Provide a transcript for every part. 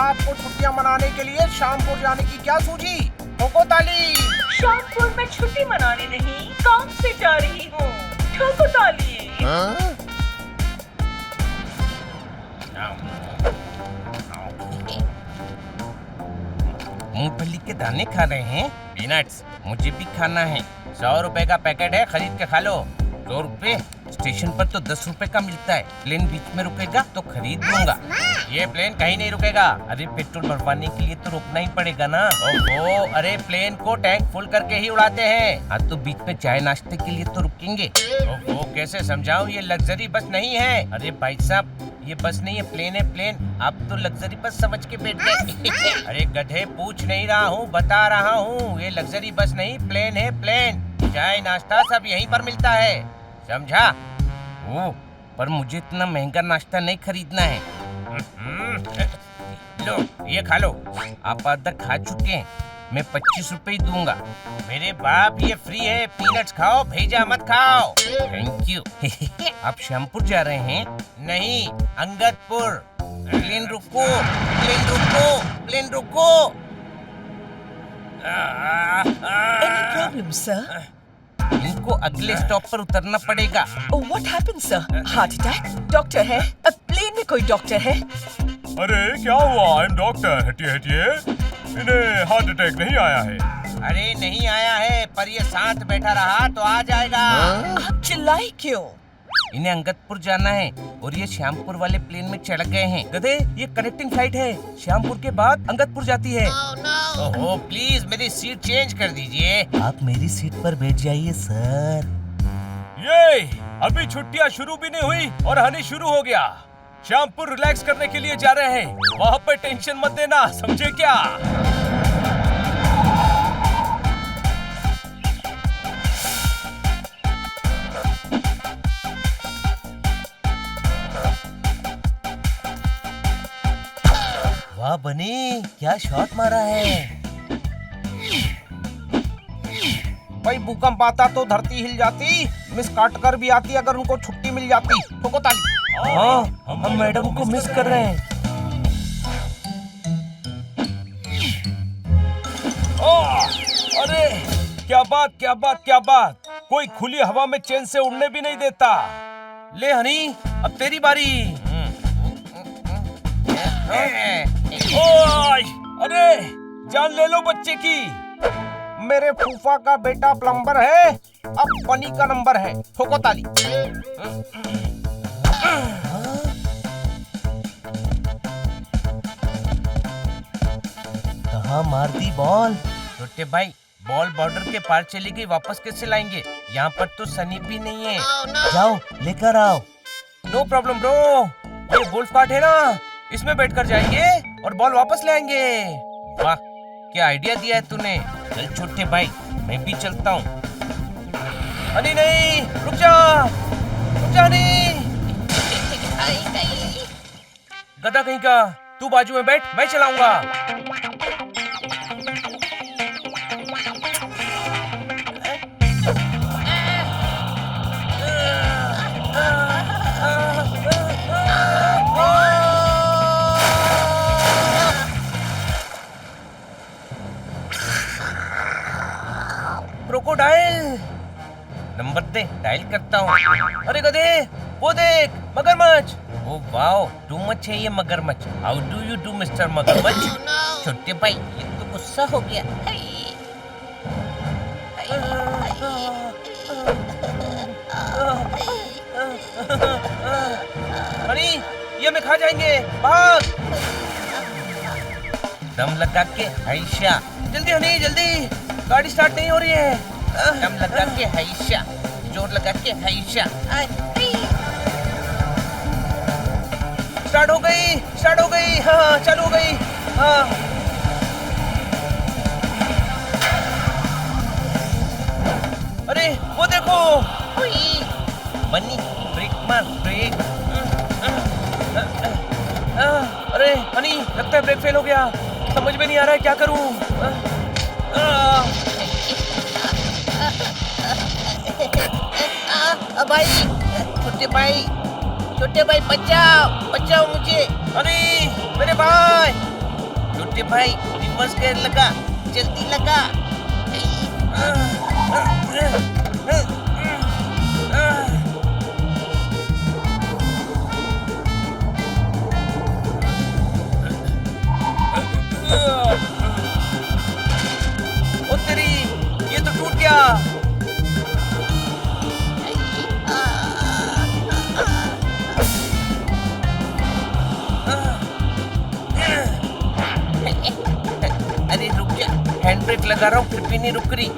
आपको छुट्टियां मनाने के लिए श्यामपुर जाने की क्या सूझी? ठोको ताली। श्यामपुर में छुट्टी मनाने नहीं, काम से जा रही हूँ। ठोको ताली। मूंगफली के दाने खा रहे हैं? पीनट्स मुझे भी खाना है। 100 रुपए का पैकेट है, खरीद के खा लो। 2 रुपए? स्टेशन पर तो 10 रुपए का मिलता है। प्लेन बीच में रुकेगा तो खरीद लूंगा। ये प्लेन कहीं नहीं रुकेगा। अरे पेट्रोल भरवाने के लिए तो रुकना ही पड़ेगा ना। ओहो, अरे प्लेन को टैंक फुल करके ही उड़ाते हैं। हाँ तो बीच में चाय नाश्ते के लिए तो रुकेंगे। ओहो, कैसे समझाऊं, ये लग्जरी बस नहीं है। अरे भाई साहब, ये बस नहीं है, प्लेन है प्लेन। आप तो लग्जरी बस समझ के बैठ गए। अरे गधे, पूछ नहीं रहा हूँ, बता रहा हूँ। ये लग्जरी बस नहीं, प्लेन है प्लेन। चाय नाश्ता सब यहीं पर मिलता है, समझा? ओ, पर मुझे इतना महंगा नाश्ता नहीं खरीदना है। लो, ये खा लो। आप आधा खा चुके हैं, मैं 25 रुपए ही दूंगा। मेरे बाप, ये फ्री है। पीनट्स खाओ, भेजा मत खाओ। Thank you. आप श्यामपुर जा रहे हैं? नहीं, अंगदपुर। प्लेन रुको, प्लेन रुको, प्लेन रुको। Any problem, sir? इनको अगले स्टॉप पर उतरना पड़ेगा। Oh, what happened, sir? Heart attack? Doctor है? अब प्लेन में कोई डॉक्टर है? अरे क्या हुआ? I am doctor. हटिए हटिए, इन्हें हार्ट अटैक नहीं आया है। अरे नहीं आया है, पर ये साथ बैठा रहा तो आ जाएगा। आप चिल्लाए क्यों? इन्हें अंगदपुर जाना है और ये श्यामपुर वाले प्लेन में चढ़ गए हैं। गधे, ये कनेक्टिंग फ्लाइट है। श्यामपुर के बाद अंगदपुर जाती है। ओहो, प्लीज मेरी सीट चेंज कर दीजिए। आप मेरी सीट पर बैठ जाइए सर। ये अभी छुट्टियां शुरू भी नहीं हुई और हनी शुरू हो गया। श्यामपुर रिलैक्स करने के लिए जा रहे हैं, वहाँ पे टेंशन मत देना, समझे क्या? वाह बनी, क्या शॉट मारा है। भाई भूकंप आता तो धरती हिल जाती, मिस काटकर भी आती अगर उनको छुट्टी मिल जाती। ठोको ताली। हाँ, हम मैडम को मिस कर रहे हैं। अरे क्या बात, क्या बात, क्या बात। कोई खुली हवा में चैन से उड़ने भी नहीं देता। ले हनी, अब तेरी बारी। ओए, अरे जान ले लो बच्चे की। मेरे फूफा का बेटा प्लम्बर है, अब बनी का नंबर है। ठोको ताली। कहाँ मार दी बॉल? छोटे भाई, बॉल बॉर्डर के पार चली गई, वापस कैसे लाएंगे? यहाँ पर तो सनी भी नहीं है। जाओ लेकर आओ। नो प्रॉब्लम ब्रो, ये गोल्फ कार्ट है ना, इसमें बैठकर जाएंगे और बॉल वापस ले आएंगे। वाह, क्या आइडिया दिया है तूने। चल छोटे भाई, मैं भी चलता हूँ। अरे नहीं, रुक जा, रुक जा नहीं। गधा कहीं का, तू बाजू में बैठ, मैं चलाऊंगा। क्रोकोडाइल, नंबर दे, डायल करता हूँ। अरे गधे, वो देख, मगरमच्छ। ओ वाओ, टू मच है ये मगरमच्छ। How do you do mister मगरमच्छ? छोटे भाई, ये तो गुस्सा हो गया। अरे ये हमें खा जाएंगे, भाग। दम लगा के हैशा, जल्दी हनी जल्दी, गाड़ी स्टार्ट नहीं हो रही है। दम लगा के हैशा, जोर लगा के हैशा। स्टार्ट हो गई, स्टार्ट हो गई। हाँ, चालू हो गई। हाँ, अरे वो देखो, बनी, ब्रेक मार, ब्रेक। अरे हनी, लगता है ब्रेक फेल हो गया। समझ में नहीं आ रहा है क्या करूं। भाई, छोटे भाई बचाओ, बचाओ मुझे। अरे मेरे भाई, छोटे भाई रिवर्स गियर लगा, जल्दी लगा। ओ तेरी, ये तो टूट गया। अरे रुक जा, हैंड ब्रेक लगा रहा हूँ फिर भी नहीं रुक रही।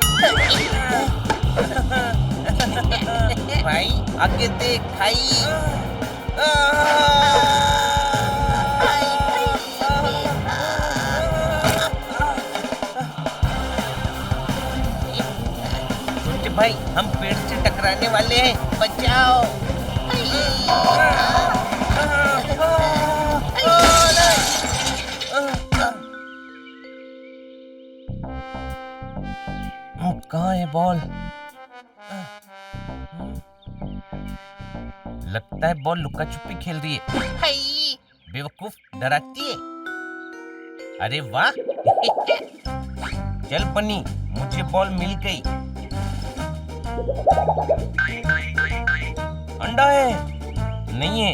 भाई आगे देख भाई। छोटे भाई हम पेड़ से टकराने वाले हैं, बचाओ। कहाँ है बॉल? लगता है बॉल लुका छुपी खेल रही है। हाय, बेवकूफ, डराती है। अरे वाह। चल बनी, मुझे बॉल मिल गई। अंडा है? नहीं है,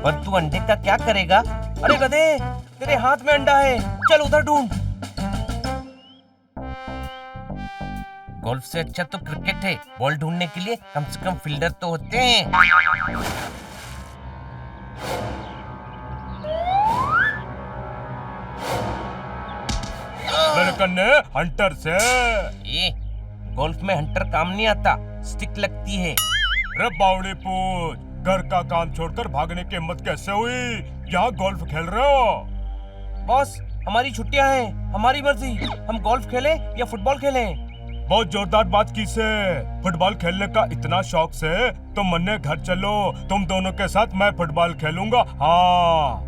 पर तू अंडे का क्या करेगा? अरे गधे, तेरे हाथ में अंडा है, चल उधर ढूंढ। गोल्फ से अच्छा तो क्रिकेट है, बॉल ढूंढने के लिए कम से कम फील्डर तो होते हैं। मेरे कन्ने हंटर से। ए, गोल्फ में हंटर काम नहीं आता, स्टिक लगती है। रे बावड़ी पूछ, घर का काम छोड़कर भागने की हिम्मत कैसे हुई? यहाँ गोल्फ खेल रहे हो? बॉस, हमारी छुट्टियां हैं, हमारी मर्जी, हम गोल्फ खेलें या फुटबॉल खेलें। बहुत जोरदार बात की से। फुटबॉल खेलने का इतना शौक से तो मन्ने घर चलो, तुम दोनों के साथ मैं फुटबॉल खेलूंगा। हाँ।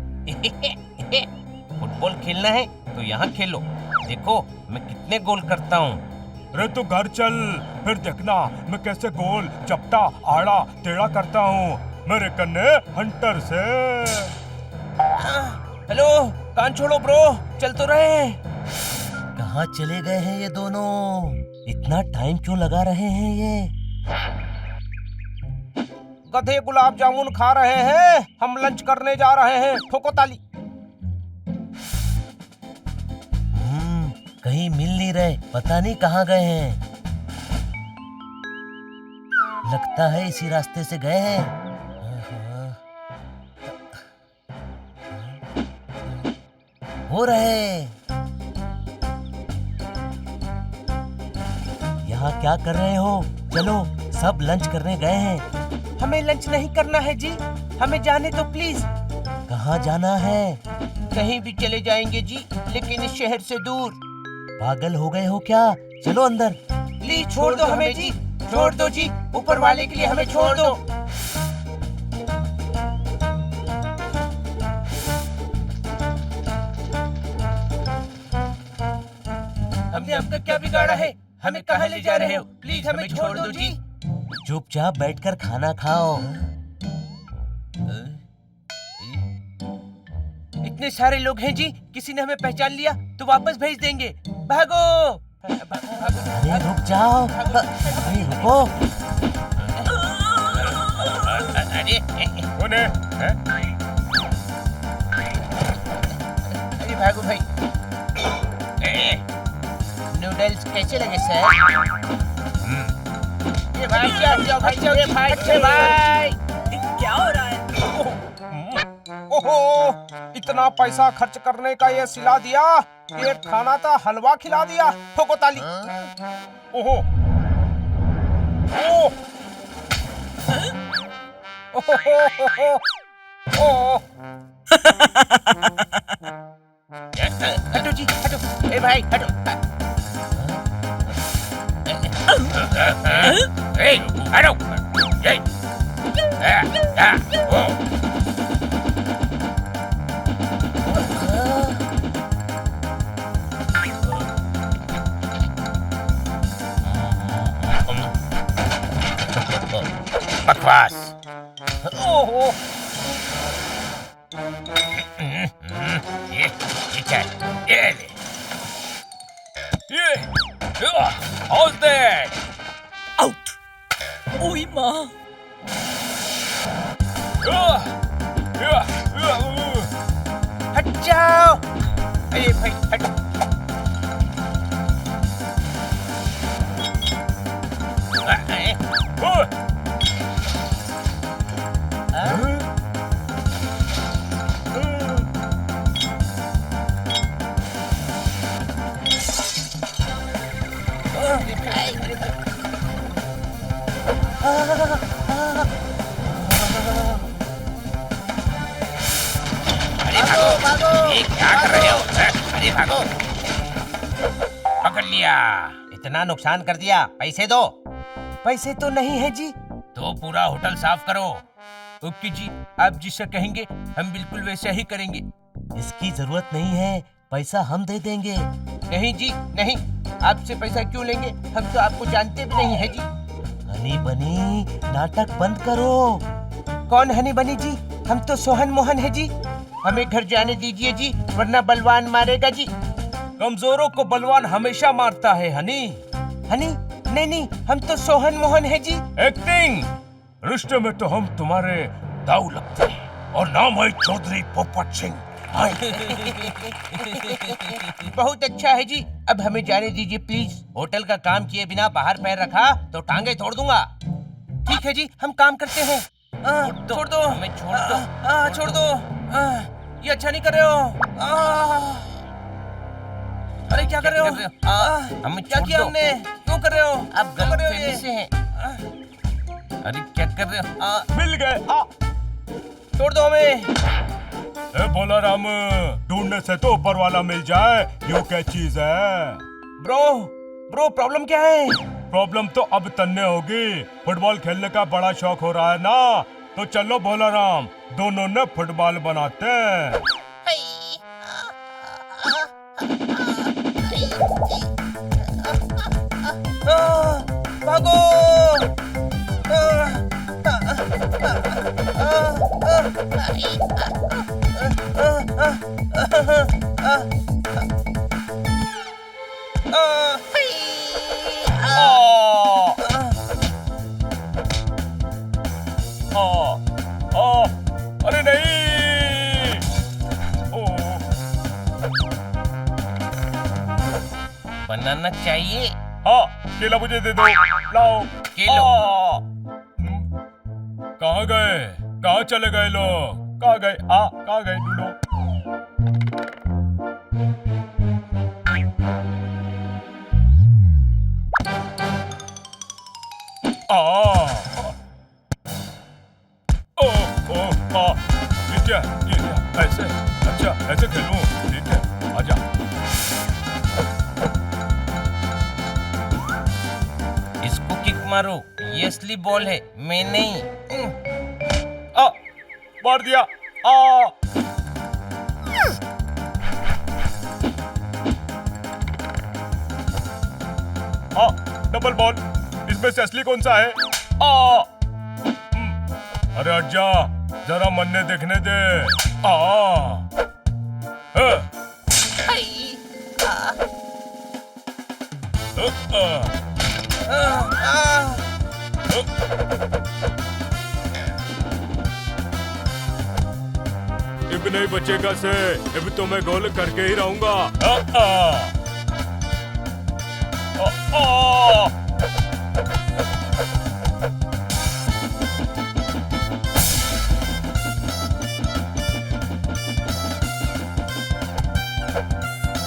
फुटबॉल खेलना है तो यहाँ खेलो, देखो मैं कितने गोल करता हूँ। रे तू घर चल, फिर देखना मैं कैसे गोल, चपटा, आड़ा, टेढ़ा करता हूँ। मेरे कन्ने हंटर से। हेलो, कान छोड़ो ब्रो, चल तो रहे। कहाँ चले गए हैं ये दोनों? इतना टाइम क्यों लगा रहे हैं ये? गधे गुलाब जामुन खा रहे हैं, हम लंच करने जा रहे हैं। ठोको ताली। कहीं मिल नहीं रहे, पता नहीं कहाँ गए हैं। लगता है इसी रास्ते से गए हैं। हो रहे। यहाँ क्या कर रहे हो? चलो, सब लंच करने गए हैं। हमें लंच नहीं करना है जी, हमें जाने तो प्लीज। कहाँ जाना है? कहीं भी चले जाएंगे जी, लेकिन इस शहर से दूर। पागल हो गए हो क्या? चलो अंदर। प्लीज छोड़ दो हमें जी, छोड़ दो जी, ऊपर वाले के लिए हमें छोड़ दो। हमने आपका क्या बिगाड़ा है? हमें कहाँ ले जा रहे हो? प्लीज हमें छोड़ दो जी। चुपचाप बैठकर खाना खाओ। इतने सारे लोग हैं जी, किसी ने हमें पहचान लिया तो वापस भेज देंगे। भागो। अरे रुक जाओ, अरे रुको। अरे कौन है? अरे भागो भाई। नूडल्स कैसे लगे सर? ये भाई जाओ भाई, जाओ ये भाई, अच्छे भाई। क्या हो रहा है? ओहो, इतना पैसा खर्च करने का ये सिला दिया, एक खाना था हलवा खिला दिया। ठोको ताली। ओहो, ओह, ओह, हटो जी, हटो। ए भाई हटो। ए, हटो। बकवास। ओहो, ये क्या है? ये ले। How's that? आउट। ओई माँ। हट जाओ। अरे भाई हटो। अरे भागो, ये क्या कर रहे हो? अरे भागो। पकड़ लिया। इतना नुकसान कर दिया, पैसे दो। पैसे तो नहीं है जी। तो पूरा होटल साफ करो। ओके जी, आप जिससे कहेंगे हम बिल्कुल वैसा ही करेंगे। इसकी जरूरत नहीं है, पैसा हम दे देंगे। नहीं जी नहीं, आपसे पैसा क्यों लेंगे? हम तो आपको जानते भी नहीं है जी। हनी बनी, नाटक बंद करो। कौन हनी बनी जी? हम तो सोहन मोहन है जी। हमें घर जाने दीजिए जी, वरना बलवान मारेगा जी। कमजोरों को बलवान हमेशा मारता है हनी। हनी? नहीं नहीं, हम तो सोहन मोहन है जी। एक्टिंग। रिश्ते में तो हम तुम्हारे दाऊ लगते हैं और नाम है चौधरी पोपट सिंह। बहुत अच्छा है जी, अब हमें जाने दीजिए प्लीज। होटल का काम किए बिना बाहर पैर रखा तो टांगे तोड़ दूंगा। ठीक है जी, हम काम करते हैं। छोड़ दो, हमें छोड़ दो। छोड़ दो, ये अच्छा नहीं कर रहे हो। अरे क्या कर रहे हो? हमें क्या किया हमने? क्यों कर रहे हो? आप गलतफहमी से हैं। अरे क्या कर रहे हो? मिल गए। छोड़ दो हमें। ए बोला राम, ढूंढने से तो ऊपर वाला मिल जाए, यो क्या चीज है? ब्रो प्रॉब्लम क्या है? प्रॉब्लम तो अब तन्ने होगी। फुटबॉल खेलने का बड़ा शौक हो रहा है ना, तो चलो भोला राम, दोनों ने फुटबॉल बनाते हैं। भागो। अरे नहीं। बनाना चाहिए। हाँ, केला मुझे दे दो। लाओ। केलो। कहाँ गए? कहाँ चले गए लोग? कहाँ गए? कहाँ गए? ढूंढो। ये क्या? ऐसे? अच्छा, ऐसे खेलूं? ठीक है, आजा। इसको किक मारो, ये असली बॉल है, मैं नहीं। मार दिया। Double ball. इसमें से असली कौन सा है? अरे हट जा, जरा मन्ने देखने दे। अब नहीं बचेगा से, अब तो मैं गोल करके ही रहूंगा।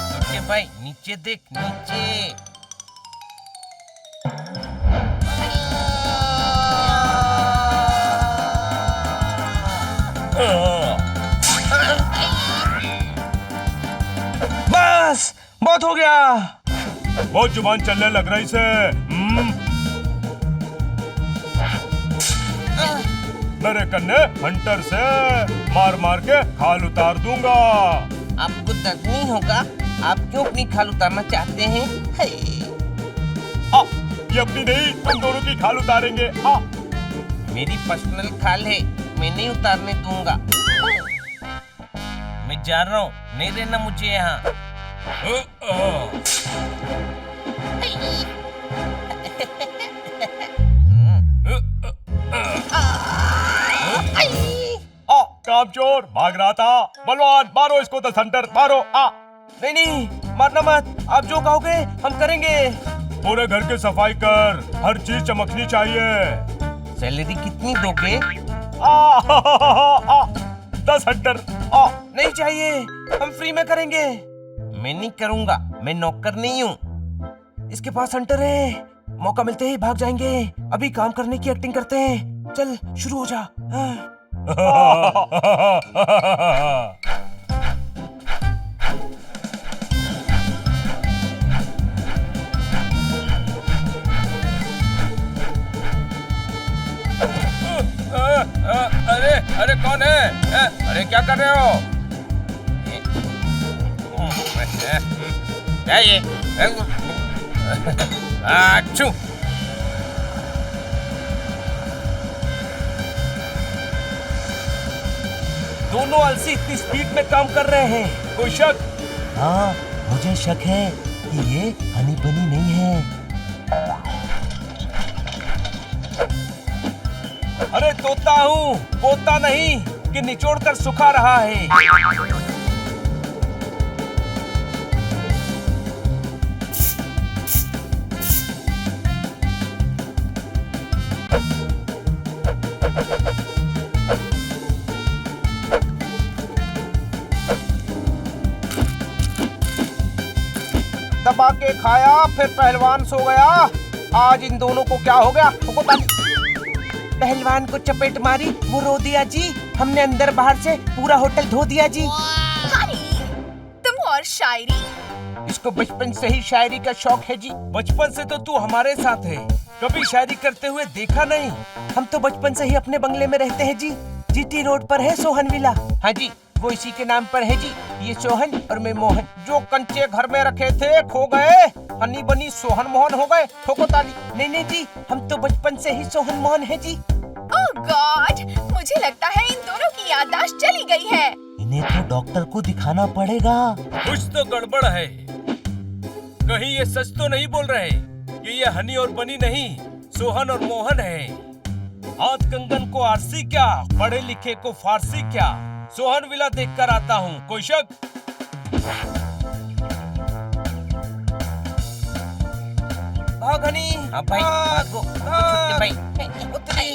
नीचे भाई, नीचे देख, नीचे। बस बहुत हो गया। बहुत जुबान चलने लग रही से। मेरे कन्ने हंटर से मार मार के खाल उतार दूंगा। आपको दर्द नहीं होगा? आप क्यों अपनी खाल उतारना चाहते हैं? ये अपनी नहीं, तुम दोनों की खाल उतारेंगे। मेरी पर्सनल खाल है, मैं नहीं उतारने दूंगा। जा रहा हूँ, नहीं रहना मुझे यहाँ। कामचोर भाग रहा था। बलवान मारो इसको, 10 हंटर मारो। नहीं नहीं, मारना मत, आप जो कहोगे हम करेंगे। पूरे घर की सफाई कर, हर चीज चमकनी चाहिए। सैलरी कितनी दोगे? 10 हंटर। नहीं चाहिए, हम फ्री में करेंगे। मैं नहीं करूँगा, मैं नौकर नहीं हूँ। इसके पास हंटर है, मौका मिलते ही भाग जाएंगे। अभी काम करने की एक्टिंग करते हैं। चल शुरू हो जा। अरे अरे कौन है? अरे क्या कर रहे हो? क्या ये? आचू! दोनों अलसी इतनी स्पीड में काम कर रहे हैं, कोई शक? हाँ, मुझे शक है कि ये हनी बनी नहीं है। अरे तोता हूँ, पोता नहीं कि निचोड़ कर सुखा रहा है। दबा के खाया फिर पहलवान सो गया। आज इन दोनों को क्या हो गया? पहलवान को चपेट मारी, वो रो दिया जी। हमने अंदर बाहर से पूरा होटल धो दिया जी। तुम और शायरी। इसको बचपन से ही शायरी का शौक है जी। बचपन से तो तू हमारे साथ है, कभी शायरी करते हुए देखा नहीं। हम तो बचपन से ही अपने बंगले में रहते हैं जी। जीटी रोड पर है सोहन विला। हाँ जी, वो इसी के नाम पर है जी। ये सोहन और मैं मोहन, जो कंचे घर में रखे थे खो गए, हनी बनी सोहन मोहन हो गए। ठोको ताली। नहीं नहीं जी, हम तो बचपन से ही सोहन मोहन है जी। ओह गॉड, मुझे लगता है इन दोनों की याददाश्त चली गई है। इन्हें तो डॉक्टर को दिखाना पड़ेगा। कुछ तो गड़बड़ है। कहीं ये सच तो नहीं बोल रहे कि ये हनी और बनी नहीं, सोहन और मोहन है। हाथ कंगन को आरसी क्या, पढ़े लिखे को फारसी क्या। सोहन विला देख कर आता हूँ, कोई शक? भाग हनी। हाँ भाई, भागो, छोटे भाई। उतरी।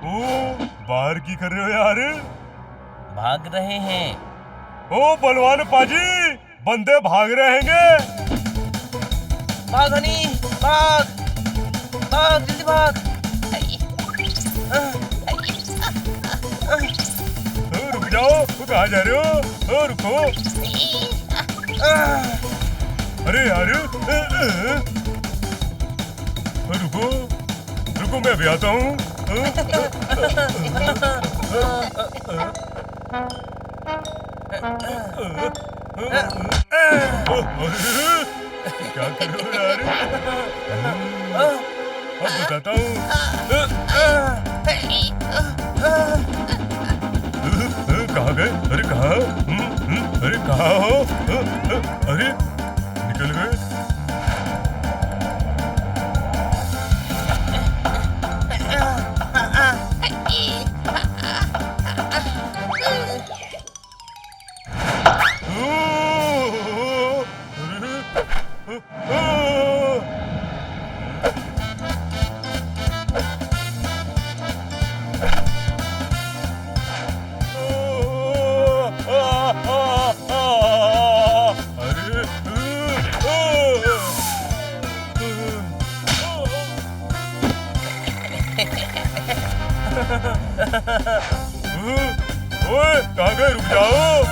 ओ, बाहर की कर रहे हो यार? भाग रहे हैं। ओ बलवान पाजी, बंदे भाग रहे हैं। भाग हनी, भाग भाग, जल्दी भाग। रुक जाओ, वो कहाँ जा रहे हो? रुको। अरे यार, रुको रुको, मैं अभी आता हूँ। क्या कर रहे हो यार? अब बताता हूँ। कहाँ गए? अरे कहाँ? अरे कहाँ हो? अरे निकल गए। ओए कहाँ गए? रुक जाओ।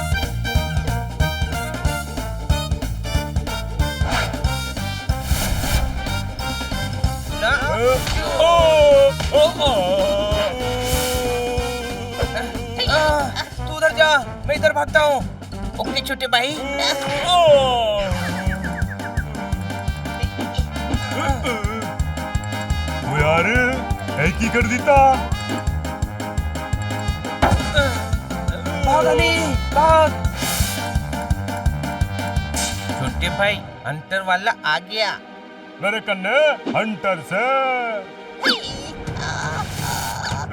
तू उधर जा, मैं इधर भागता हूँ। ओके छोटे भाई। वो यार है की कर देता। भाग हनी, भाग। छोटे भाई हंटर वाला आ गया। मेरे कन्ने हंटर से।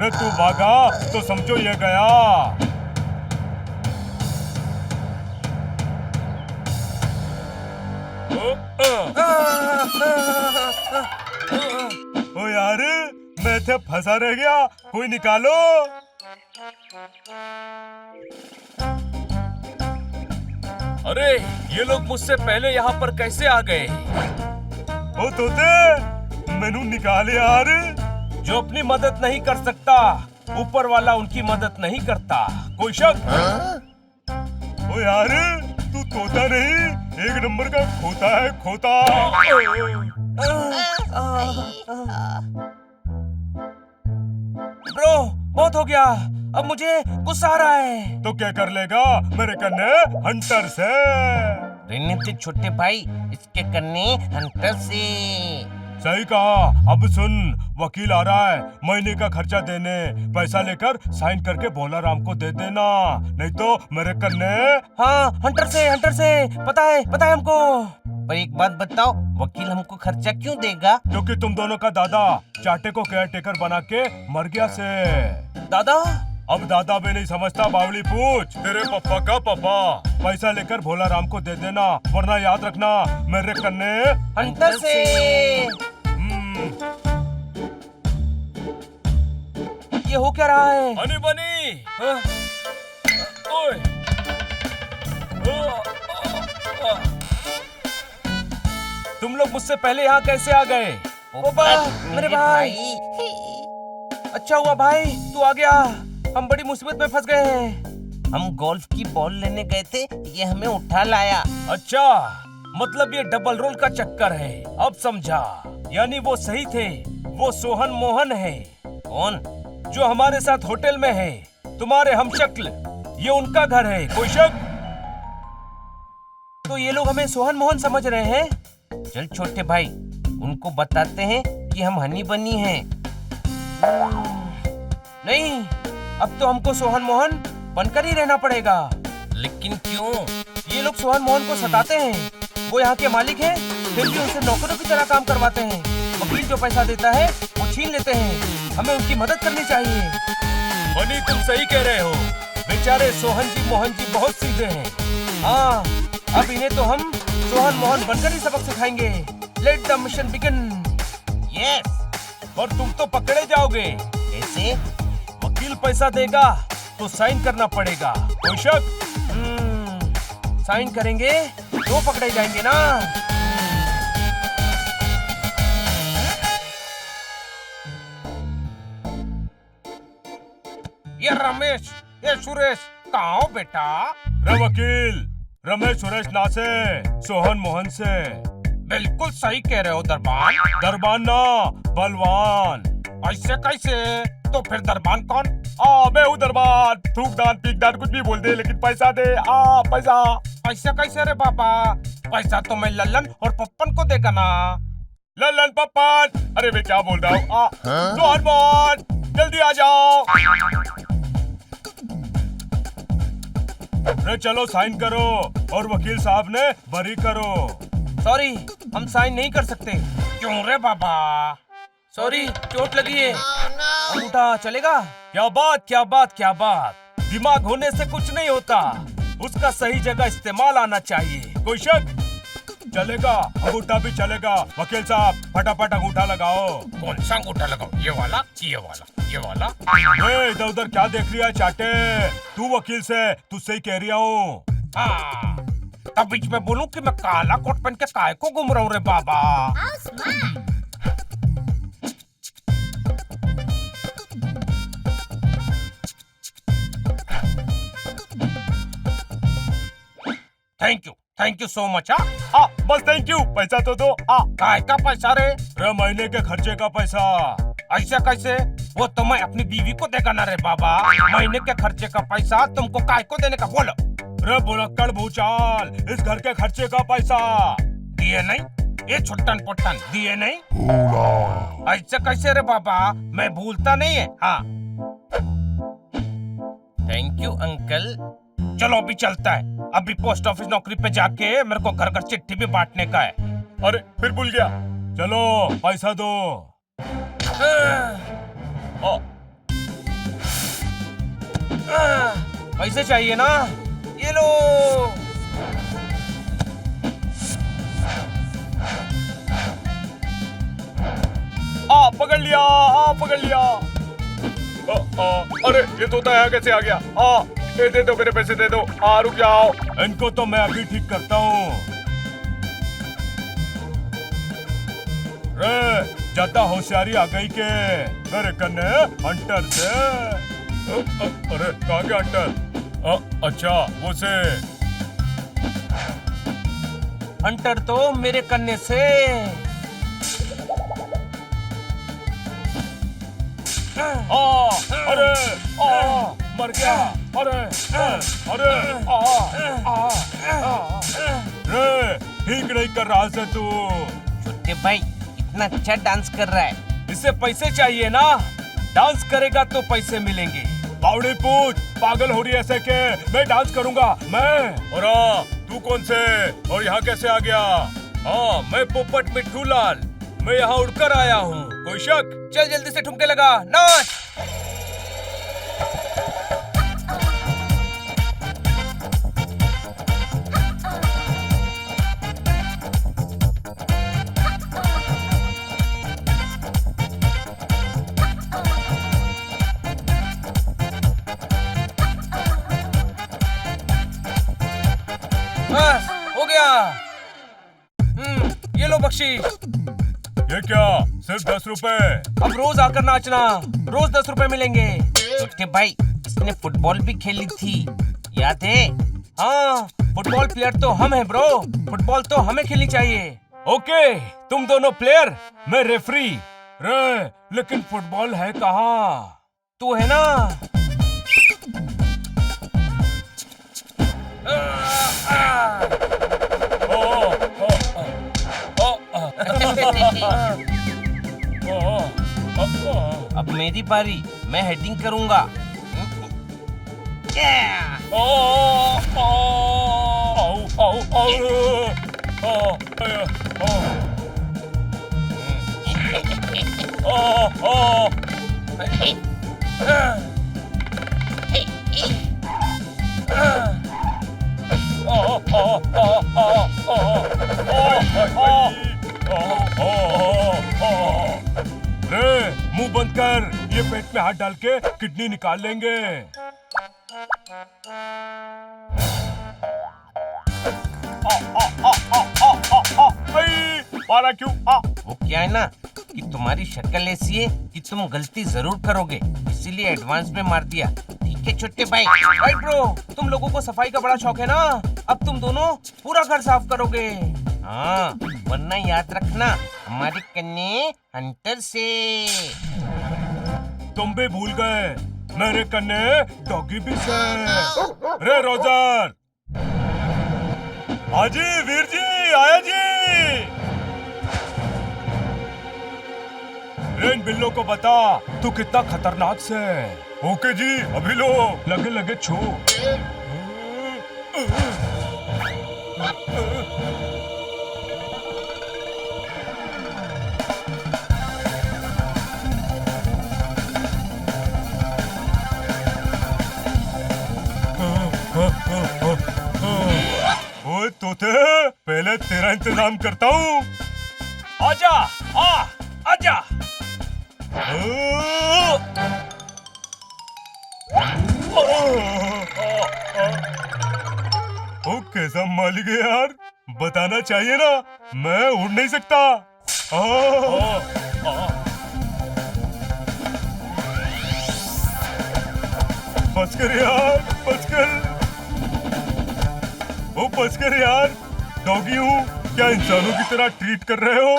रे तू भागा तो समझो ये गया। ओ यार मैं थे फंसा रह गया, कोई निकालो। अरे ये लोग मुझसे पहले यहाँ पर कैसे आ गए? ओ तोते मैनू निकाल यार। जो अपनी मदद नहीं कर सकता ऊपर वाला उनकी मदद नहीं करता। कोई शक? ओ यार तू तोता नहीं, एक नंबर का खोता है, खोता। ब्रो बहुत हो गया, अब मुझे गुस्सा आ रहा है। तो क्या कर लेगा मेरे कन्ने हंटर से? रहने दे छोटे भाई, इसके कन्ने हंटर से। सही कहा। अब सुन, वकील आ रहा है महीने का खर्चा देने। पैसा लेकर साइन करके भोला राम को दे देना, नहीं तो मेरे कन्ने। हाँ हंटर से पता है हमको। पर एक बात बताओ, वकील हमको खर्चा क्यों देगा? क्योंकि तुम दोनों का दादा चाटे को केयर टेकर बना के मर गया से। दादा? अब दादा भी नहीं समझता, बावली पूछ तेरे पापा का पापा। पैसा लेकर भोला राम को दे देना, वरना याद रखना मेरे कन्ने हंटर से। ये हो क्या रहा है? हनी बनी। ओए। तुम लोग मुझसे पहले यहाँ कैसे आ गए? मेरे भाई। अच्छा हुआ भाई तू आ गया, हम बड़ी मुसीबत में फंस गए हैं। हम गोल्फ की बॉल लेने गए थे, ये हमें उठा लाया। अच्छा, मतलब ये डबल रोल का चक्कर है। अब समझा, यानी वो सही थे, वो सोहन मोहन है। कौन? जो हमारे साथ होटल में है, तुम्हारे हमशक्ल। ये उनका घर है, कोई शक? तो ये लोग हमें सोहन मोहन समझ रहे हैं। चल छोटे भाई, उनको बताते हैं कि हम हनी बनी हैं। नहीं, अब तो हमको सोहन मोहन बनकर ही रहना पड़ेगा। लेकिन क्यों? ये लोग सोहन मोहन को सताते हैं। वो यहाँ के मालिक हैं, फिर भी उनसे नौकरों की तरह काम करवाते हैं। वकील जो पैसा देता है वो छीन लेते हैं। हमें उनकी मदद करनी चाहिए। बनी तुम सही कह रहे हो, बेचारे सोहन जी मोहन जी बहुत सीधे हैं। हाँ, अब इन्हें तो हम सोहन मोहन बनकर ही सबक सिखाएंगे। Let the mission begin. Yes. पर तुम तो पकड़े जाओगे। कैसे? वकील पैसा देगा तो साइन करना पड़ेगा, कोई शक? साइन करेंगे तो पकड़े जाएंगे ना। ये रमेश, ये सुरेश, कहाँ हो बेटा? रे वकील, रमेश सुरेश ना से, सोहन मोहन से। बिल्कुल सही कह रहे हो दरबान। दरबान ना, बलवान। ऐसे कैसे? तो फिर दरबान कौन? मैं हूँ दरबान। थूकदान पीकदान कुछ भी बोल दे, लेकिन पैसा दे। पैसा। ऐसे कैसे रे बाबा? पैसा तो मैं लल्लन और पप्पन को देगा ना। लल्लन पप्पन, अरे मैं क्या बोल रहा हूँ? सोहन मोहन जल्दी आ जाओ। अरे चलो साइन करो और वकील साहब ने बरी करो। सॉरी, हम साइन नहीं कर सकते। क्यों रे बाबा? सॉरी, चोट लगी है। अंगूठा चलेगा? क्या बात क्या बात क्या बात। दिमाग होने से कुछ नहीं होता, उसका सही जगह इस्तेमाल आना चाहिए, कोई शक? चलेगा, अंगूठा भी चलेगा। वकील साहब फटाफट अंगूठा लगाओ। कौन सा अंगूठा लगाओ? ये वाला, ये वाला, ये वाला? इधर उधर क्या देख रही है चाटे? तू वकील से तुझसे ही कह रही हूँ। हाँ, तब बीच में बोलूं कि मैं काला कोट पहन के काय को घूम रहा हूँ रे बाबा? Thank you so much. बस थैंक यू, पैसा तो दो। काय का पैसा रे? महीने के खर्चे का पैसा। ऐसे कैसे? वो तो मैं अपनी बीवी को देगा ना रे बाबा। महीने के खर्चे का पैसा तुमको काय को देने का? बोलो। बुलक्कड़ भूचाल, इस घर के खर्चे का पैसा दिए नहीं? ये छुट्टन पुट्टन दिए नहीं? ऐसे कैसे रे बाबा? मैं भूलता नहीं है। हाँ, थैंक यू अंकल। चलो अभी चलता है, अभी पोस्ट ऑफिस नौकरी पे जाके मेरे को घर घर चिट्ठी भी बांटने का है। अरे फिर भूल गया। चलो पैसा दो। ओ, पैसे चाहिए ना, ये लो। पकड़ लिया, पकड़ लिया। अरे ये तोता यहाँ कैसे आ गया? दे दो, मेरे पैसे दे दो। रुक जाओ, इनको तो मैं अभी ठीक करता हूँ। ज्यादा होशियारी आ गई के मेरे कन्ने हंटर से। अरे कहाँ गया हंटर? अच्छा वो से। हंटर तो मेरे कन्ने से। अरे मर गया। अरे ठीक नहीं कर रहा से तू। छोटे भाई इतना अच्छा डांस कर रहा है। इससे पैसे चाहिए ना, डांस करेगा तो पैसे मिलेंगे। बावड़ी पूछ, पागल हो रही है ऐसे के? मैं डांस करूंगा मैं। और तू कौन से और यहाँ कैसे आ गया? मैं पोपट मिट्टू लाल, मैं यहाँ उड़कर आया हूँ। कोई शक? चल जल्दी से ठुमके लगा, नाच। बस हो गया। ये लो बख्शीश। ये क्या, सिर्फ 10 रुपए? अब रोज आकर नाचना, रोज 10 रुपए मिलेंगे। छोटे भाई इसने फुटबॉल भी खेली थी, याद है? हाँ, फुटबॉल प्लेयर तो हम हैं ब्रो, फुटबॉल तो हमें खेलनी चाहिए। ओके, तुम दोनों प्लेयर, मैं रेफरी। लेकिन फुटबॉल है कहाँ? तू है ना? अब मेरी बारी, मैं हेडिंग करूंगा। मुंह बंद कर, ये पेट में हाथ डाल के किडनी निकाल लेंगे। मारा क्यों? वो क्या है ना कि तुम्हारी शक्ल ऐसी है कि तुम गलती जरूर करोगे, इसीलिए एडवांस में मार दिया। ठीक है छोटे भाई। राइट ब्रो, तुम लोगों को सफाई का बड़ा शौक है ना, अब तुम दोनों पूरा घर साफ करोगे। हाँ, वरना याद रखना हमारे कन्ने हंटर से। तुम भी भूल गए, मेरे कन्ने डॉगी भी से। रे रोजर, हाजी वीर जी, आया जी। इन बिल्लो को बता तू कितना खतरनाक से। ओके जी, अभी लो, लगे लगे छू। ओए तोते, पहले तेरा इंतजाम करता हूँ। आजा, आजा। ओ कैसा मालिक है यार, बताना चाहिए ना, मैं उड़ नहीं सकता। बच कर यार, बच कर। ओ बच कर यार, डॉगी हूँ, क्या इंसानों की तरह ट्रीट कर रहे हो?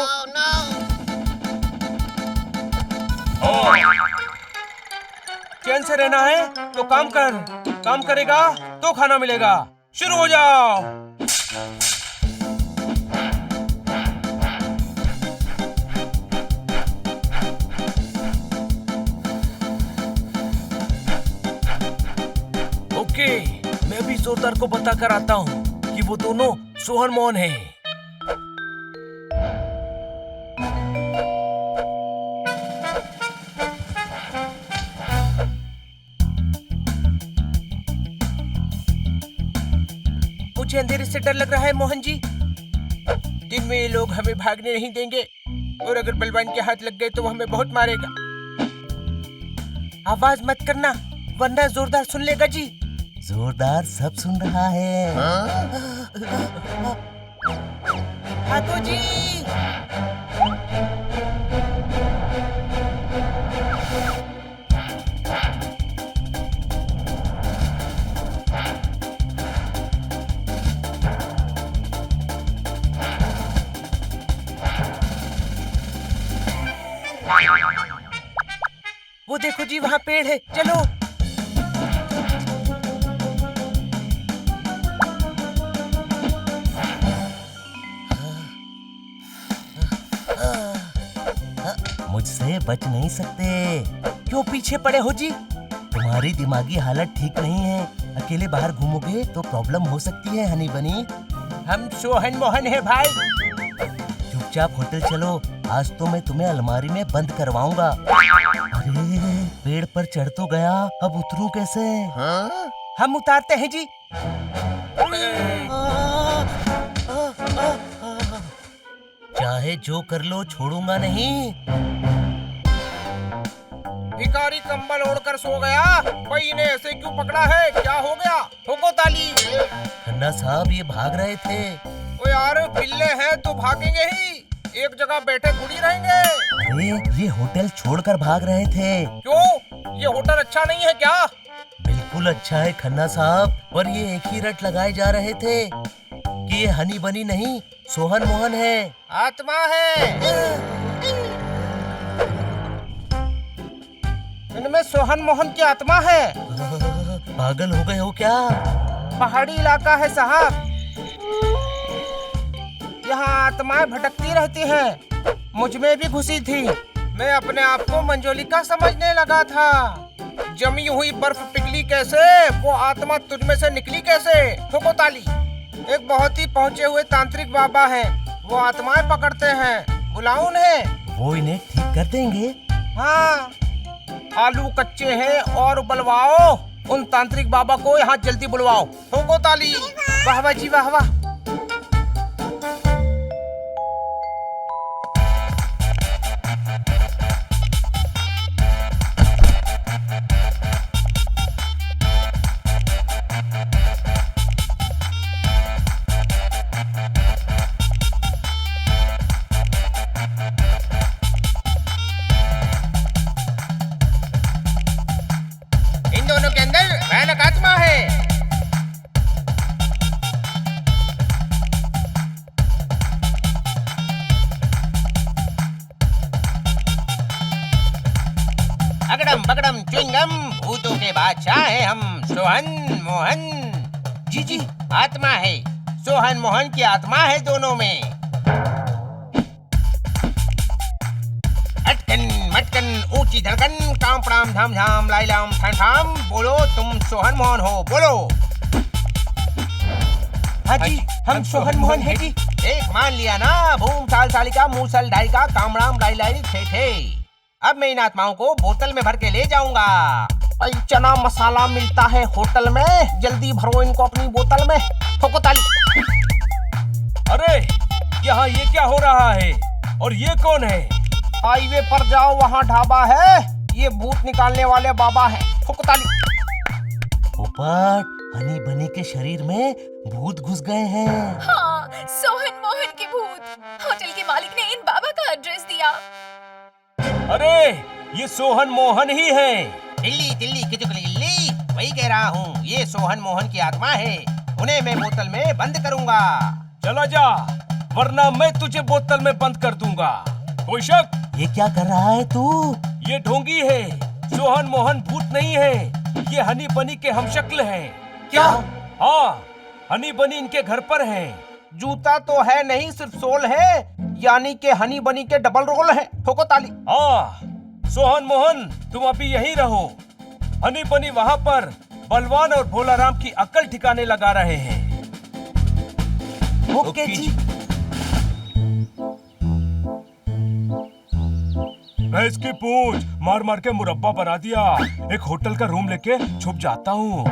चैन से रहना है तो काम कर, काम करेगा तो खाना मिलेगा। शुरू हो जाओ। जोरदार को बता कर आता हूँ कि वो दोनों सोहन मोहन हैं। मुझे अंधेरे से डर लग रहा है मोहन जी। दिन में ये लोग हमें भागने नहीं देंगे और अगर बलवान के हाथ लग गए तो वो हमें बहुत मारेगा। आवाज मत करना वरना जोरदार सुन लेगा जी। जोरदार सब सुन रहा है। हाथो जी। वो देखो जी वहाँ पेड़ है, चलो। मुझसे बच नहीं सकते। क्यों पीछे पड़े हो जी? तुम्हारी दिमागी हालत ठीक नहीं है। अकेले बाहर घूमोगे तो प्रॉब्लम हो सकती है हनी बनी। हम सोहन मोहन है भाई। चुपचाप होटल चलो, आज तो मैं तुम्हें अलमारी में बंद करवाऊंगा। अरे पेड़ पर चढ़ तो गया, अब उतरूं कैसे? हम उतारते हैं जी। चाहे जो कर लो छोड़ूंगा नहीं। भिखारी कंबल ओढ़कर सो गया, कोई इन्हें ऐसे क्यों पकड़ा है? क्या हो गया? ठोको ताली। खन्ना साहब ये भाग रहे थे। ओ यार पिल्ले हैं तो भागेंगे ही, एक जगह बैठे थोड़ी रहेंगे। अरे ये होटल छोड़कर भाग रहे थे। क्यों? ये होटल अच्छा नहीं है क्या? बिल्कुल अच्छा है खन्ना साहब, पर ये एक ही रट लगाए जा रहे थे कि ये हनी बनी नहीं सोहन मोहन है। आत्मा है। इनमें सोहन मोहन की आत्मा है। पागल हो गए हो क्या? पहाड़ी इलाका है साहब, यहाँ आत्माएं भटकती रहती हैं। मुझ में भी घुसी थी। मैं अपने आप को मंजोलिका समझने लगा था। जमी हुई बर्फ पिघली कैसे, वो आत्मा तुझ में से निकली कैसे? ठोको ताली। एक बहुत ही पहुँचे हुए तांत्रिक बाबा हैं, वो आत्माएं पकड़ते हैं। बुलाओ उन्हें। वो इन्हें ठीक कर देंगे। हाँ, आलू कच्चे हैं और उबलवाओ। उन तांत्रिक बाबा को यहाँ जल्दी बुलवाओ। ठोको ताली। वाह वाह जी वाह वाह। इन दोनों के अंदर भयानक आत्मा है। अगड़म बगड़म च्युइंगम, भूतों के बादशाह हैं हम, सोहन मोहन। जी जी, आत्मा है। सोहन मोहन की आत्मा है दोनों में। अटकन मटकन ऊंची धड़कन, काम प्राम धाम झाम लाइलाम ठाम ठाम। बोलो तुम सोहन मोहन हो, बोलो। हाँ जी, हम सोहन मोहन है जी। एक मान लिया ना, भूम साल सालिका मूसल ढाइका कामड़ाम लाई लाई थे। अब मैं इन आत्माओं को बोतल में भर के ले जाऊंगा। भाई चना मसाला मिलता है होटल में, जल्दी भरो इनको अपनी बोतल में। ठोको ताली। अरे यहाँ ये क्या हो रहा है और ये कौन है? हाईवे पर जाओ, वहाँ ढाबा है। ये भूत निकालने वाले बाबा हैं। ठोको ताली। पोपट, हनी बनी के शरीर में भूत घुस गए हैं। हाँ, सोहन मोहन के भूत। होटल के मालिक ने इन बाबा का एड्रेस दिया। अरे ये सोहन मोहन ही है। तिल्ली तिल्ली किचुकली गिल्ली, वही कह रहा हूँ। ये सोहन मोहन की आत्मा है, उन्हें मैं बोतल में बंद करूंगा। चला जा, वरना मैं तुझे बोतल में बंद कर दूंगा। कोई शक? ये क्या कर रहा है तू? ये ढोंगी है, सोहन मोहन भूत नहीं है। ये हनी बनी के हमशक्ल हैं। क्या? हाँ, हनी बनी इनके घर पर है। जूता तो है नहीं, सिर्फ सोल है, यानी कि हनी बनी के डबल रोल है। ठोको ताली। हाँ, सोहन मोहन तुम अभी यहीं रहो। हनी बनी वहाँ पर बलवान और भोलाराम की अकल ठिकाने लगा रहे हैं। ओके जी। भैंस की पूंछ मार मार के मुरब्बा बना दिया। एक होटल का रूम लेके छुप जाता हूँ।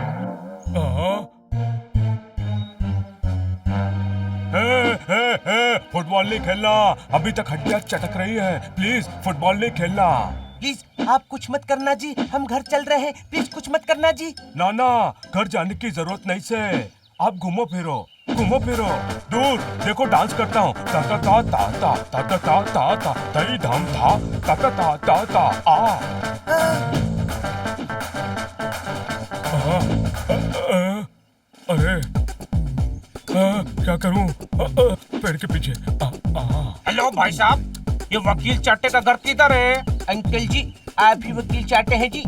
फुटबॉल नहीं खेलना, अभी तक हड्डियां चटक रही है। प्लीज फुटबॉल नहीं खेलना। प्लीज आप कुछ मत करना जी, हम घर चल रहे हैं, प्लीज कुछ मत करना जी। नाना, घर जाने की जरूरत नहीं से, आप घूमो फिरो दूर। देखो डांस करता हूँ। ता ता ता ता ता ता ता ता ता ता तई धाम था ता ता ता ता ता आ। अरे क्या करूँ? पेड़ के पीछे। हेलो भाई साहब, ये वकील चाटे का घर किधर है? अंकल जी, आप ही वकील चाटे हैं जी?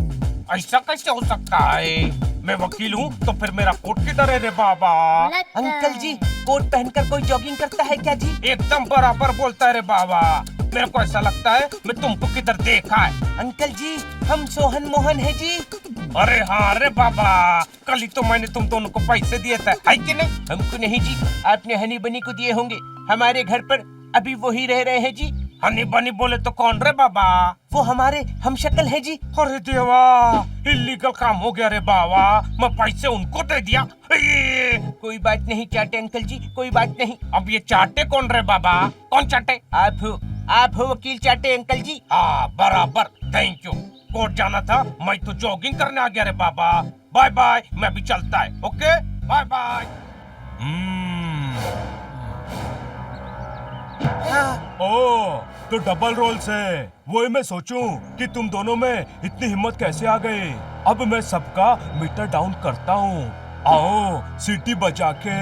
ऐसा कैसे हो सकता है? मैं वकील हूँ तो फिर मेरा कोट किधर है रे बाबा? अंकल जी, कोट पहनकर कोई जॉगिंग करता है क्या जी? एकदम बराबर बोलता है रे बाबा। मेरे को ऐसा लगता है मैं तुमको किधर देखा है। अंकल जी, हम सोहन मोहन है जी। अरे हाँ रे बाबा, कल ही तो मैंने तुम दोनों को पैसे दिए थे, है कि नहीं? हमको नहीं जी, आपने हनी बनी को दिए होंगे। हमारे घर पर अभी वही रह रहे हैं जी। हनी बनी बोले तो कौन रे बाबा? वो हमारे हम शक्ल है जी। अरे देवा, इलीगल काम हो गया रे बाबा। मैं पैसे उनको दे दिया। कोई बात नहीं चाटे अंकल जी, कोई बात नहीं। अब ये चाटे कौन रे बाबा? कौन चाटे? आप हो वकील चाटे अंकल जी। हाँ बराबर, थैंक यू। कोर्ट जाना था, मैं तो जॉगिंग करने आ गया रे बाबा। बाय बाय, मैं भी चलता है। Okay bye bye. ओ, तो डबल रोल से वही मैं सोचूं कि तुम दोनों में इतनी हिम्मत कैसे आ गई। अब मैं सबका मीटर डाउन करता हूँ। आओ सीटी बजा के।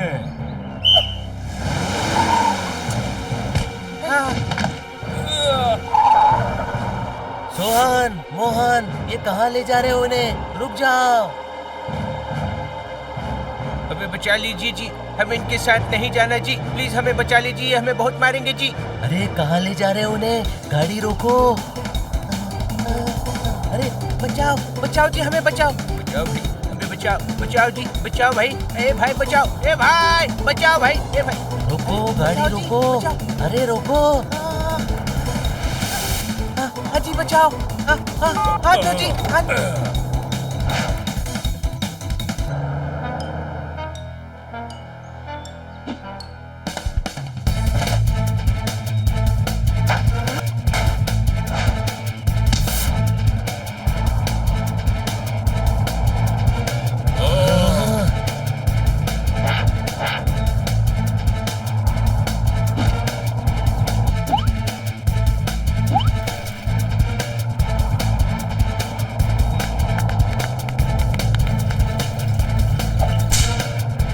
सोहन, मोहन, ये कहाँ ले जा रहे हो उन्हें? रुक जाओ। हमें बचा लीजिए जी, हमें इनके साथ नहीं जाना जी। प्लीज हमें बचा लीजिए, हमें बहुत मारेंगे जी। अरे कहाँ ले जा रहे हो उन्हें? गाड़ी रोको। अरे बचाओ बचाओ जी, हमें बचाओ। बचाओ भाई, हमें बचाओ। बचाओ जी, बचाओ भाई। ए भाई बचाओ, ए भाई बचाओ भाई, ए भाई रोको, गाड़ी रोको। अरे रोको। हाँ जी बचाओ। हाँ दो जी, हाँ।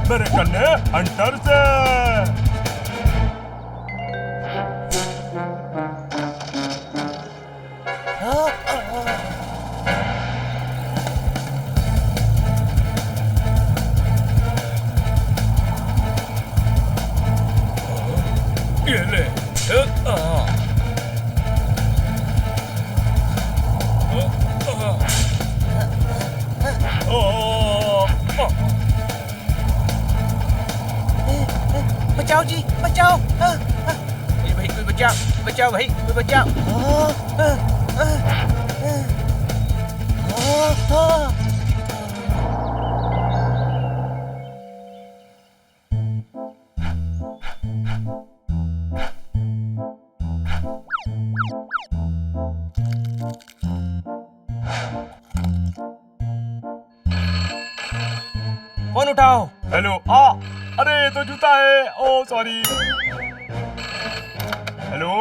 मेरे कन्ने हंटर से। ये ले। बचाओ जी, बचाओ। ये भाई कोई बचाओ, बचाओ भाई, कोई बचाओ। फोन उठाओ। हेलो। अरे ये तो जूता है। ओ सॉरी। हेलो।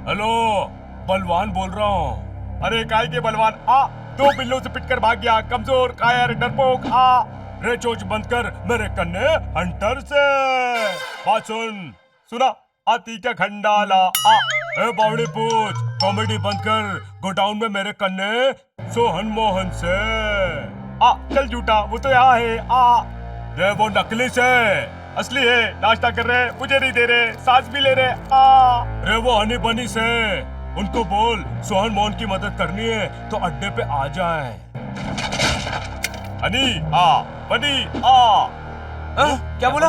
हेलो, बलवान बोल रहा हूँ। अरे काय के बलवान? दो बिल्लों से पिटकर भाग गया, कमजोर कायर डरपोक। रे चोच बंद कर मेरे कन्ने हंटर से। बात सुना आती क्या खंडाला। ए बावड़ी पूछ, कॉमेडी बंद कर, गोडाउन में मेरे कन्ने सोहन मोहन से। चल झूठा, वो तो यहाँ है। रे वो नकली से, असली है। नाश्ता कर रहे, मुझे नहीं दे रहे, सांस भी ले रहे। रे वो हनी बनी से, उनको बोल सोहन मोहन की मदद करनी है तो अड्डे पे आ जाए। हनी आ, बनी आ। क्या बोला?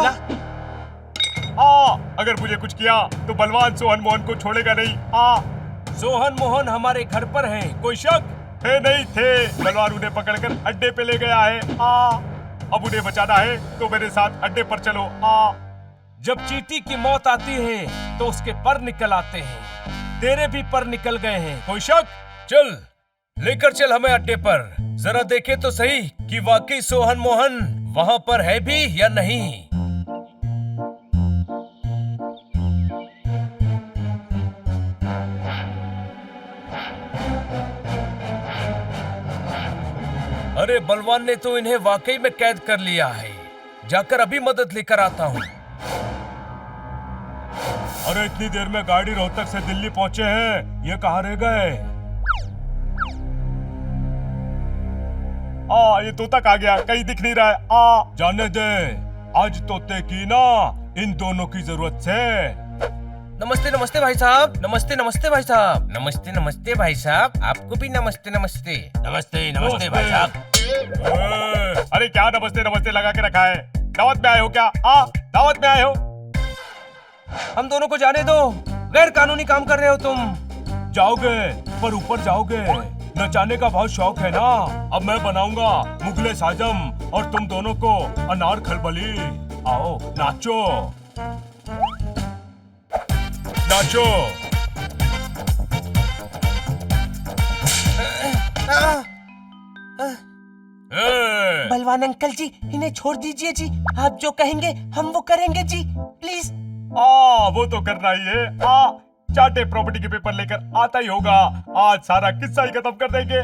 अगर मुझे कुछ किया तो बलवान सोहन मोहन को छोड़ेगा नहीं। सोहन मोहन हमारे घर पर हैं, कोई शक है? नहीं थे, बलवान उन्हें पकड़कर अड्डे पे ले गया है। अब उन्हें बचाना है तो मेरे साथ अड्डे पर चलो। जब चींटी की मौत आती है तो उसके पर निकल आते हैं। तेरे भी पर निकल गए हैं, कोई शक? चल लेकर चल हमें अड्डे पर, जरा देखे तो सही कि वाकई सोहन मोहन वहां पर है भी या नहीं। अरे बलवान ने तो इन्हें वाकई में कैद कर लिया है। जाकर अभी मदद लेकर आता हूँ। अरे इतनी देर में गाड़ी रोहतक से दिल्ली पहुंचे हैं, ये कहाँ रह गए? ये तोता कहाँ गया? कहीं दिख नहीं रहा है। जाने दे, आज तोते की ना इन दोनों की जरूरत है। नमस्ते नमस्ते भाई साहब, नमस्ते नमस्ते भाई साहब, नमस्ते नमस्ते भाई साहब, आपको भी नमस्ते नमस्ते। नमस्ते नमस्ते भाई साहब। अरे क्या नमस्ते नमस्ते लगा के रखा है? दावत में आए हो क्या? दावत में आए हो? हम दोनों को जाने दो, गैर कानूनी काम कर रहे हो तुम। जाओगे पर ऊपर जाओगे। नचाने का बहुत शौक है ना, अब मैं बनाऊंगा मुगले साजम और तुम दोनों को अनार खलबली। आओ नाचो नाचो। बलवान अंकल जी, इन्हें छोड़ दीजिए जी। आप जो कहेंगे हम वो करेंगे जी, प्लीज। वो तो करना ही है। चाटे प्रॉपर्टी के पेपर लेकर आता ही होगा। आज सारा किस्सा ही खत्म कर देंगे।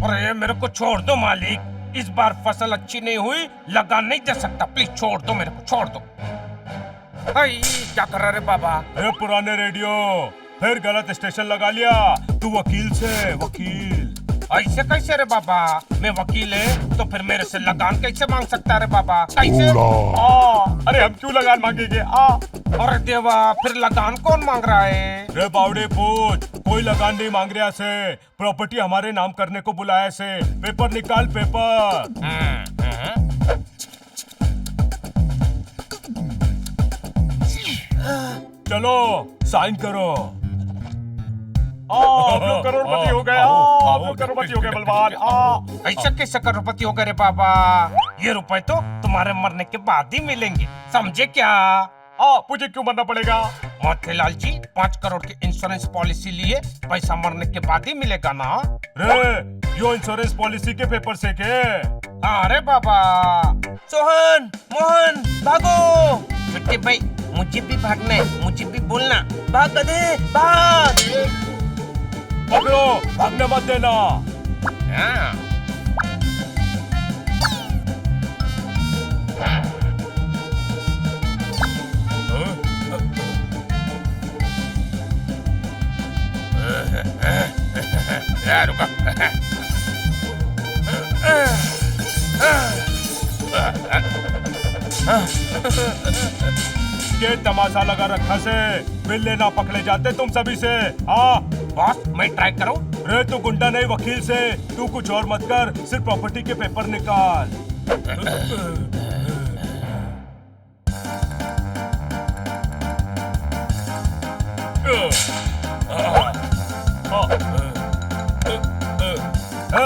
अरे मेरे को छोड़ दो मालिक, इस बार फसल अच्छी नहीं हुई, लगान नहीं दे सकता, प्लीज छोड़ दो मेरे को, छोड़ दो। क्या कर रहा रे बाबा? पुराने रेडियो फिर गलत स्टेशन लगा लिया। तू वकील से वकील। ऐसे कैसे रे बाबा? मैं वकील है तो फिर मेरे से लगान कैसे मांग सकता रे बाबा? कैसे? अरे हम क्यों लगान मांगेंगे? अरे देवा, फिर लगान कौन मांग रहा है? रे बावड़े पूछ, कोई लगान नहीं मांग रहा से। प्रॉपर्टी हमारे नाम करने को बुलाया से। पेपर निकाल, पेपर। चलो साइन करो। आप लोग करोड़पति हो गए। आप लोग करोड़पति हो गए बलवान। ऐसा कैसे करोड़पति हो गए रे बाबा? ये रुपए तो तुम्हारे मरने के बाद ही मिलेंगे, समझे क्या? मुझे क्यों मरना पड़ेगा? मोतीलाल जी 5 करोड़ की इंश्योरेंस पॉलिसी लिए, पैसा मरने के बाद ही मिलेगा ना? रे यो इंश्योरेंस पॉलिसी के पेपर से के? अरे बाबा। सोहन मोहन भागो। छोटे भाई, मुझे भी भागना है, मुझे भी बोलना। भाग गधे भाग। पकड़ो, भागने मत देना। रुका। ये तमाशा लगा रखा से बिल्ले ना पकड़े जाते तुम सभी से। बॉस, मैं ट्राई करूं? रे तू गुंडा नहीं वकील से। तू कुछ और मत कर, सिर्फ प्रॉपर्टी के पेपर निकाल।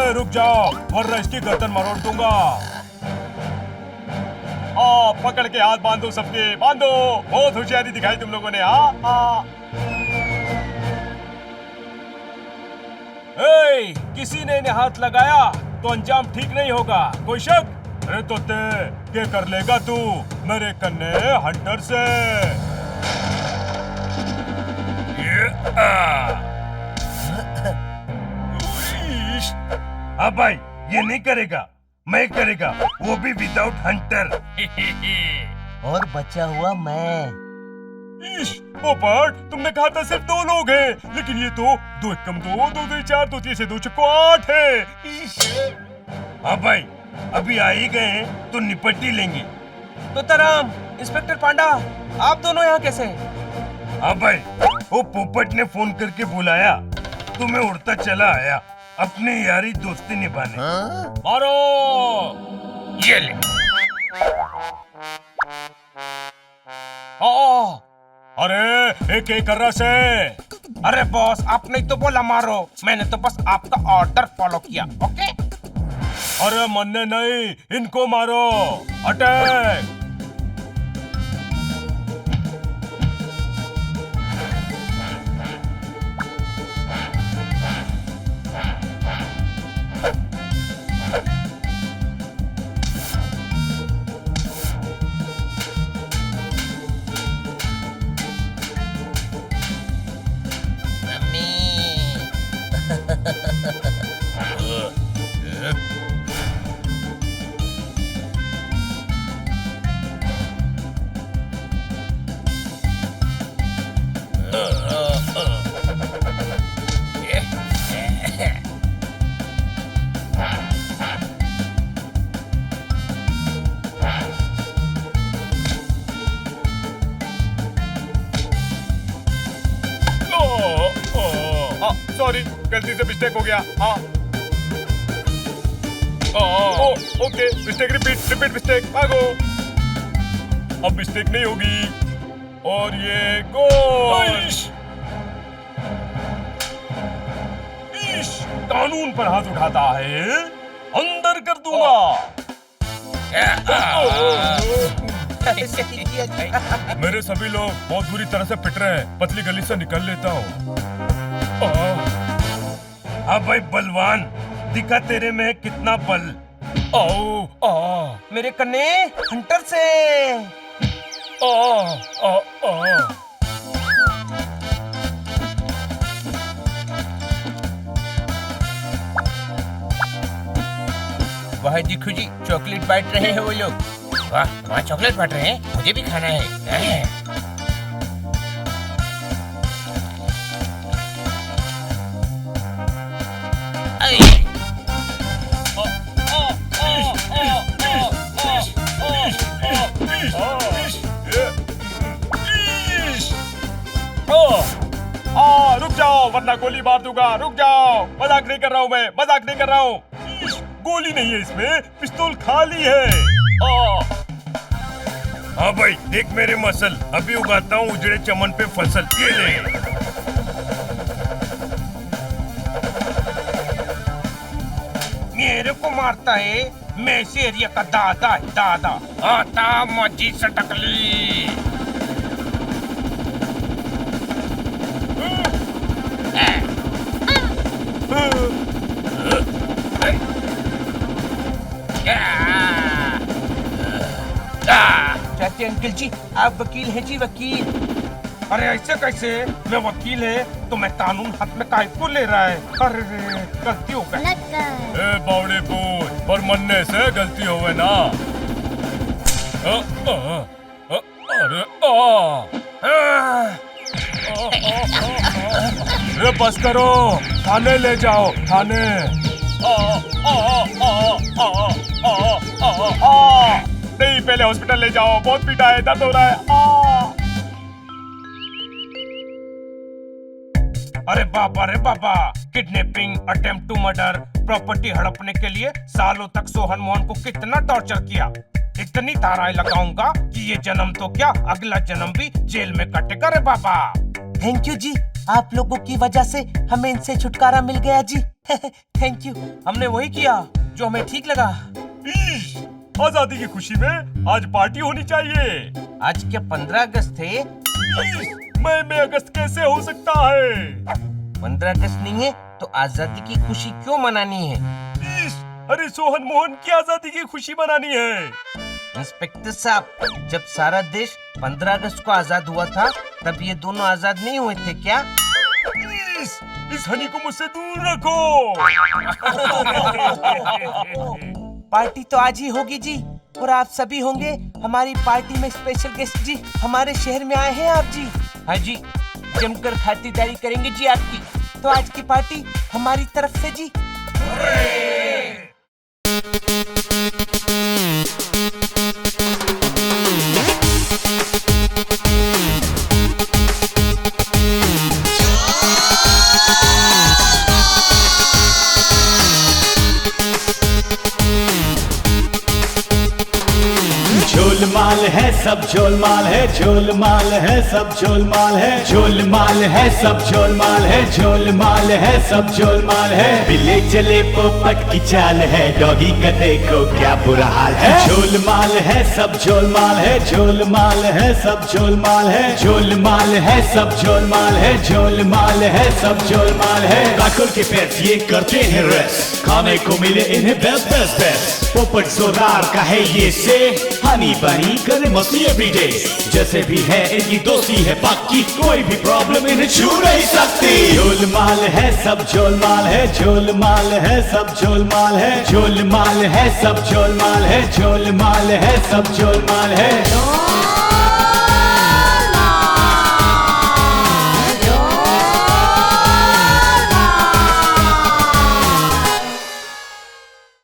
रुक जाओ वरना इसकी गर्दन मरोड़ दूंगा। पकड़ के हाथ बांधो, सबके बांधो। बहुत होशियारी दिखाई तुम लोगों ने। किसी ने इन्हें हाथ लगाया तो अंजाम ठीक नहीं होगा, कोई शक? अरे तो क्या कर लेगा तू मेरे कन्ने हंटर से? हाँ भाई, ये नहीं करेगा, मैं करेगा, वो भी विदाउट हंटर। और बचा हुआ मैं। पोपट, तुमने कहा था सिर्फ 2 लोग हैं, लेकिन ये तो 2 एकम 2, 2 2 4, 2 3 से 2 चक्को 8 है। हाँ भाई, अभी आ ही गए हैं तो निपट ही लेंगे। तोताराम, इंस्पेक्टर पांडा, आप दोनों यहाँ कैसे? हाँ भाई, वो पोपट ने फोन करके बुलाया तो मैं उड़ता चला आया। अपनी यारी दोस्ती निभाने। मारो। ये ले। अरे एक एक कर रहा से। अरे बॉस, आपने तो बोला मारो, मैंने तो बस आपका ऑर्डर फॉलो किया। ओके। अरे मन्ने नहीं, इनको मारो। अटैक। सॉरी, गलती से मिस्टेक हो गया। हाँ। Okay, mistake repeat mistake. भागो। अब मिस्टेक नहीं होगी। और ये गोल। कानून पर हाथ उठाता है, अंदर कर दूंगा। मेरे सभी लोग बहुत बुरी तरह से पिट रहे हैं। पतली गली से निकल लेता हूँ। हाँ भाई बलवान, दिखा तेरे में कितना बल। मेरे कन्ने हंटर से। वाह दिखो जी, चॉकलेट बांट रहे हैं वो लोग। वाह, वहाँ चॉकलेट बांट रहे हैं, मुझे भी खाना है। रुक जाओ वरना गोली मार दूंगा। रुक जाओ, मजाक नहीं कर रहा हूँ मैं, मजाक नहीं कर रहा हूँ। गोली नहीं है इसमें, पिस्तौल खाली है। हाँ भाई, देख मेरे मसल, अभी उगाता हूँ उजड़े चमन पे फसल। ये ले। मेरे को मारता है, मैं इस एरिया का दादा है, दादा। आता मजी सटकली। चाहते अंकल जी, आप वकील हैं जी, वकील। अरे ऐसे कैसे? मैं वकील है तो मैं कानून हाथ में काहे को ले रहा है? अरे गलती हो गई। ए बावड़े पूछ, पर मन्ने से गलती होवे ना। अरे बस करो, थाने ले जाओ, थाने। नहीं, पहले हॉस्पिटल ले जाओ, बहुत पीटा है, दर्द हो रहा है। अरे बाबा, kidnapping, attempt to murder, property हड़पने के लिए सालों तक सोहन मोहन को कितना टॉर्चर किया। इतनी धाराएं लगाऊंगा कि ये जन्म तो क्या, अगला जन्म भी जेल में कटेगा रे बाबा। थैंक यू जी, आप लोगों की वजह से हमें इनसे छुटकारा मिल गया जी। Thank you. हमने वही किया जो हमें ठीक लगा। आजादी की खुशी में आज पार्टी होनी चाहिए। आज क्या 15 अगस्त थे? मई अगस्त कैसे हो सकता है? 15 अगस्त नहीं है तो आजादी की खुशी क्यों मनानी है? अरे सोहन मोहन की आजादी की खुशी मनानी है। इंस्पेक्टर साहब, जब सारा देश 15 अगस्त को आजाद हुआ था तब ये दोनों आजाद नहीं हुए थे क्या? इस हनी को मुझसे दूर रखो। पार्टी तो आज ही होगी जी, और आप सभी होंगे हमारी पार्टी में स्पेशल गेस्ट जी। हमारे शहर में आए हैं आप जी। हाँ जी, जमकर खातिरदारी करेंगे जी आपकी। तो आज की पार्टी हमारी तरफ से जी। है सब झोलमाल है, झोलमाल है सब झोलमाल है, झोलमाल है सब झोलमाल है, झोलमाल है सब झोलमाल है। बिल्ले चले पोपट की चाल है, डॉगी का देखो क्या बुरा हाल है। झोलमाल है सब झोलमाल है, झोलमाल है सब झोलमाल है, झोलमाल है सब झोलमाल है, झोलमाल है सब झोलमाल है। काकुल के पेट्स ये करते हैं रेस, खाने को मिले इन्हें बेस्ट बेस्ट बेस्ट। पोपट जोरदार का है ये से, हनी बनी करे मस्ती एवरीडे। जैसे भी है इनकी दोस्ती है पक्की, कोई भी प्रॉब्लम इन्हें छू नहीं सकती। झोलमाल है सब झोलमाल है, झोलमाल है सब झोलमाल है, झोलमाल है सब झोलमाल है, झोलमाल है सब झोलमाल है।